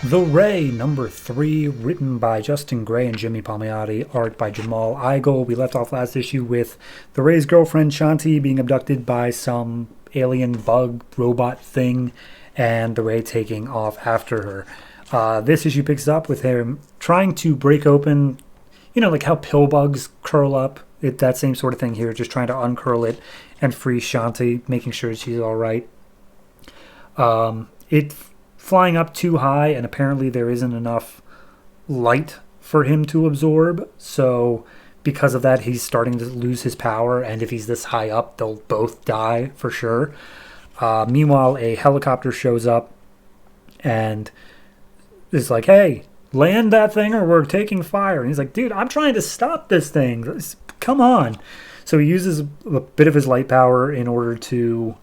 The Ray, number 3, written by Justin Gray and Jimmy Palmiotti, art by Jamal Igle. We left off last issue with the Ray's girlfriend Shanti being abducted by some alien bug robot thing, and the Ray taking off after her. This issue picks up with him trying to break open, like how pill bugs curl up. That same sort of thing here, just trying to uncurl it and free Shanti, making sure she's all right. It flying up too high, and apparently there isn't enough light for him to absorb. So because of that, he's starting to lose his power, and if he's this high up, they'll both die for sure. Meanwhile, a helicopter shows up and is like, hey, land that thing or we're taking fire. And he's like, dude, I'm trying to stop this thing. Come on. So he uses a bit of his light power in order to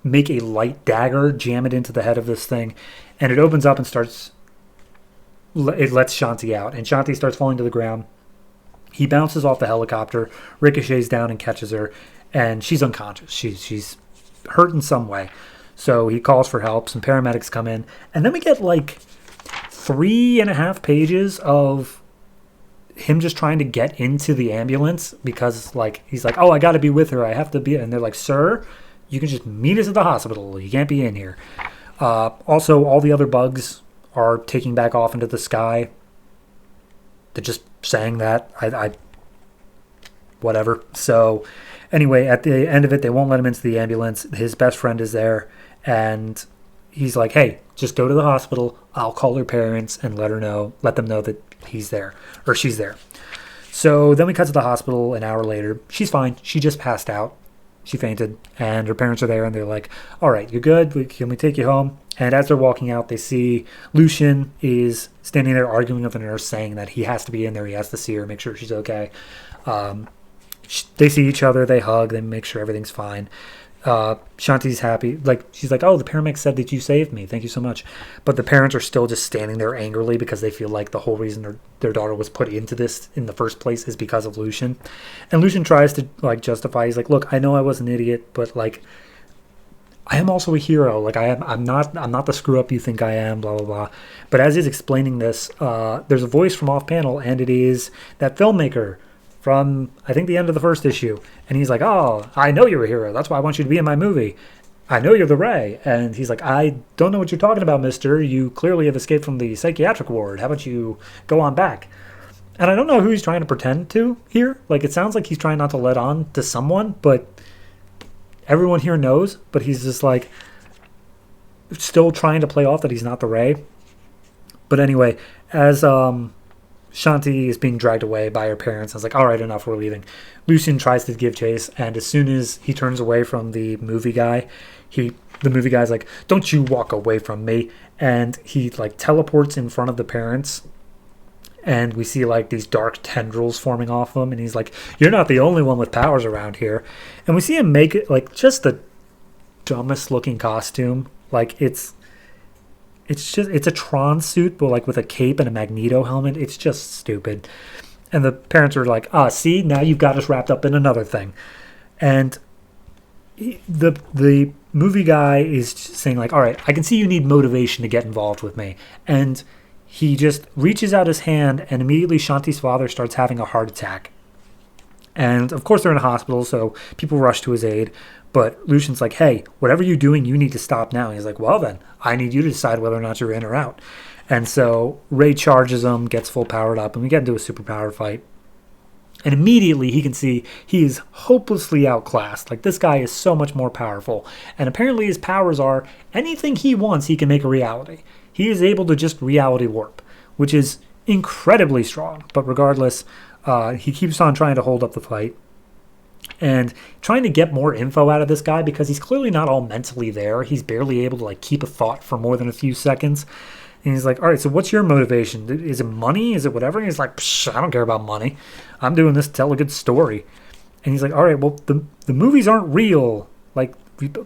make a light dagger, jam it into the head of this thing, and it opens up and it lets Shanti out, and Shanti starts falling to the ground. He bounces off the helicopter, ricochets down and catches her, and she's unconscious. She's hurt in some way. So he calls for help. Some paramedics come in, and then we get 3.5 pages of him just trying to get into the ambulance because he's like, oh, I got to be with her. I have to be. And they're like, sir, you can just meet us at the hospital. You can't be in here. Also, all the other bugs are taking back off into the sky. They're just saying that. Whatever. So anyway, at the end of it, they won't let him into the ambulance. His best friend is there, and he's like, hey, just go to the hospital. I'll call her parents and let them know that he's there, or she's there. So then we cut to the hospital an hour later. She's fine. She just passed out. She fainted, and her parents are there, and they're like, all right, you're good. Can we take you home? And as they're walking out, they see Lucian is standing there arguing with the nurse, saying that he has to be in there. He has to see her, make sure she's okay. They see each other. They hug. They make sure everything's fine. Shanti's happy. She's like, oh, the paramedic said that you saved me. Thank you so much. But the parents are still just standing there angrily because they feel like the whole reason their daughter was put into this in the first place is because of Lucian. And Lucian tries to justify. He's like, look, I know I was an idiot, but I am also a hero. I'm not the screw up you think I am, blah, blah, blah. But as he's explaining this, there's a voice from off panel, and it is that filmmaker from, I think, the end of the first issue. And he's like, oh, I know you're a hero. That's why I want you to be in my movie. I know you're the Ray. And he's like, I don't know what you're talking about, mister. You clearly have escaped from the psychiatric ward. How about you go on back? And I don't know who he's trying to pretend to here. It sounds like he's trying not to let on to someone, but everyone here knows. But he's just still trying to play off that he's not the Ray. But anyway, as Shanti is being dragged away by her parents. I was like, all right, enough, we're leaving. Lucian tries to give chase, and as soon as he turns away from the movie guy, the movie guy's like, don't you walk away from me. And he teleports in front of the parents, and we see these dark tendrils forming off him, and he's like, you're not the only one with powers around here. And we see him make it just the dumbest looking costume. It's a Tron suit, but with a cape and a Magneto helmet. It's just stupid. And the parents are like, see, now you've got us wrapped up in another thing. And the movie guy is saying all right, I can see you need motivation to get involved with me. And he just reaches out his hand, and immediately Shanti's father starts having a heart attack. And of course they're in a hospital, so people rush to his aid. But Lucian's like, hey, whatever you're doing, you need to stop now. And he's like, well then, I need you to decide whether or not you're in or out. And so Ray charges him, gets full powered up, and we get into a superpower fight. And immediately he can see he is hopelessly outclassed. This guy is so much more powerful. And apparently his powers are anything he wants, he can make a reality. He is able to just reality warp, which is incredibly strong. But regardless, he keeps on trying to hold up the fight and trying to get more info out of this guy because he's clearly not all mentally there. He's barely able to keep a thought for more than a few seconds. And he's like, all right, so what's your motivation? Is it money? Is it whatever? And he's like, I don't care about money. I'm doing this to tell a good story. And he's like, all right, well, the movies aren't real.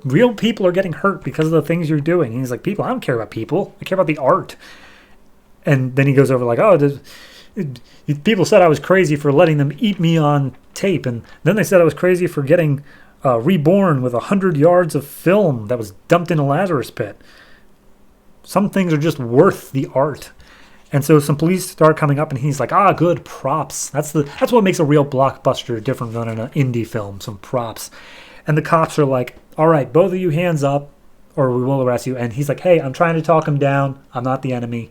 Real people are getting hurt because of the things you're doing. And he's like, people, I don't care about people. I care about the art. And then he goes over people said I was crazy for letting them eat me on tape, and then they said I was crazy for getting reborn with 100 yards of film that was dumped in a Lazarus pit. some things are just worth the art. And so some police start coming up, and he's like, good, props. That's what makes a real blockbuster different than an indie film, some props. And the cops are like, all right, both of you hands up, or we will arrest you. And he's like, hey, I'm trying to talk him down. I'm not the enemy.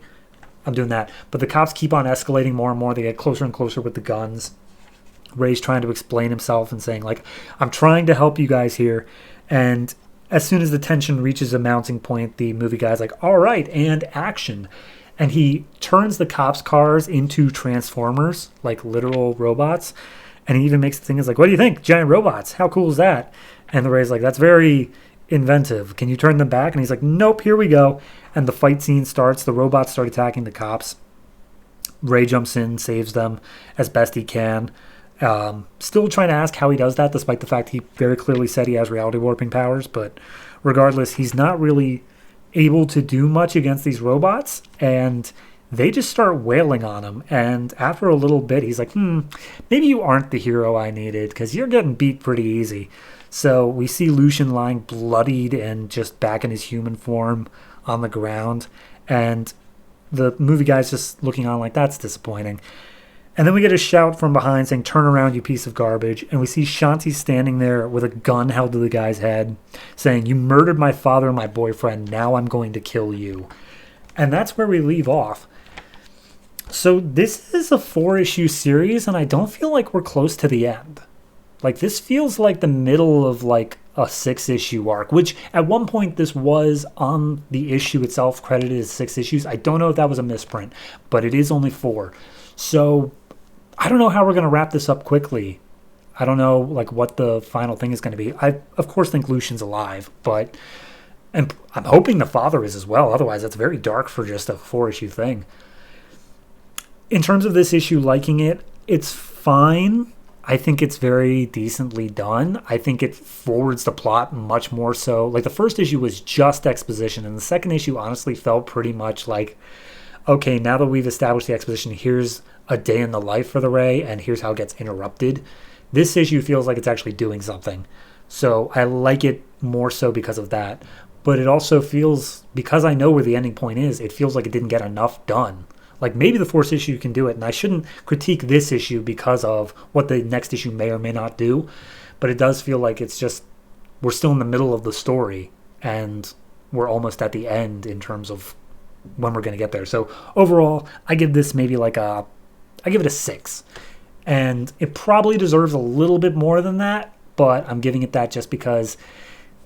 I'm doing that. But the cops keep on escalating more and more. They get closer and closer with the guns. Ray's trying to explain himself and saying, like, I'm trying to help you guys here. And as soon as the tension reaches a mounting point, the movie guy's like, all right, and action. And he turns the cops' cars into transformers, like literal robots. And he even makes the thing is like, what do you think? Giant robots. How cool is that? And the Ray's like, that's very inventive. Can you turn them back? And he's like, nope, here we go. And the fight scene starts. The robots start attacking the cops. Ray jumps in, saves them as best he can. Still trying to ask how he does that, despite the fact he very clearly said he has reality warping powers. But regardless, he's not really able to do much against these robots, and they just start wailing on him. And after a little bit, he's like, maybe you aren't the hero I needed, because you're getting beat pretty easy. So we see Lucian lying bloodied and just back in his human form on the ground, and the movie guy's just looking on like, that's disappointing. And then we get a shout from behind saying, turn around, you piece of garbage. And we see Shanti standing there with a gun held to the guy's head saying, you murdered my father and my boyfriend. Now I'm going to kill you. And that's where we leave off. So this is a 4-issue series, and I don't feel like we're close to the end. Like, this feels like the middle of like a 6-issue arc, which at one point this was on the issue itself credited as 6 issues. I don't know if that was a misprint, but it is only 4. So I don't know how we're going to wrap this up quickly. I don't know like what the final thing is going to be. I, of course, think Lucian's alive, but and I'm hoping the father is as well. Otherwise, that's very dark for just a 4-issue thing. In terms of this issue, liking it, it's fine. I think it's very decently done. I think it forwards the plot much more so. Like, the first issue was just exposition, and the second issue honestly felt pretty much like, okay, now that we've established the exposition, here's a day in the life for the Ray, and here's how it gets interrupted. This issue feels like it's actually doing something. So I like it more so because of that. But it also feels, because I know where the ending point is, it feels like it didn't get enough done. Like, maybe the fourth issue can do it, and I shouldn't critique this issue because of what the next issue may or may not do. But it does feel like it's just, we're still in the middle of the story, and we're almost at the end in terms of when we're going to get there. So overall, I give this maybe like I give it a 6. And it probably deserves a little bit more than that, but I'm giving it that just because,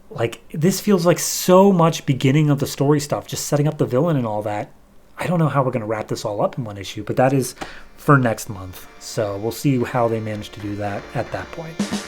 like, this feels like so much beginning of the story stuff, just setting up the villain and all that. I don't know how we're going to wrap this all up in one issue, but that is for next month. So we'll see how they manage to do that at that point.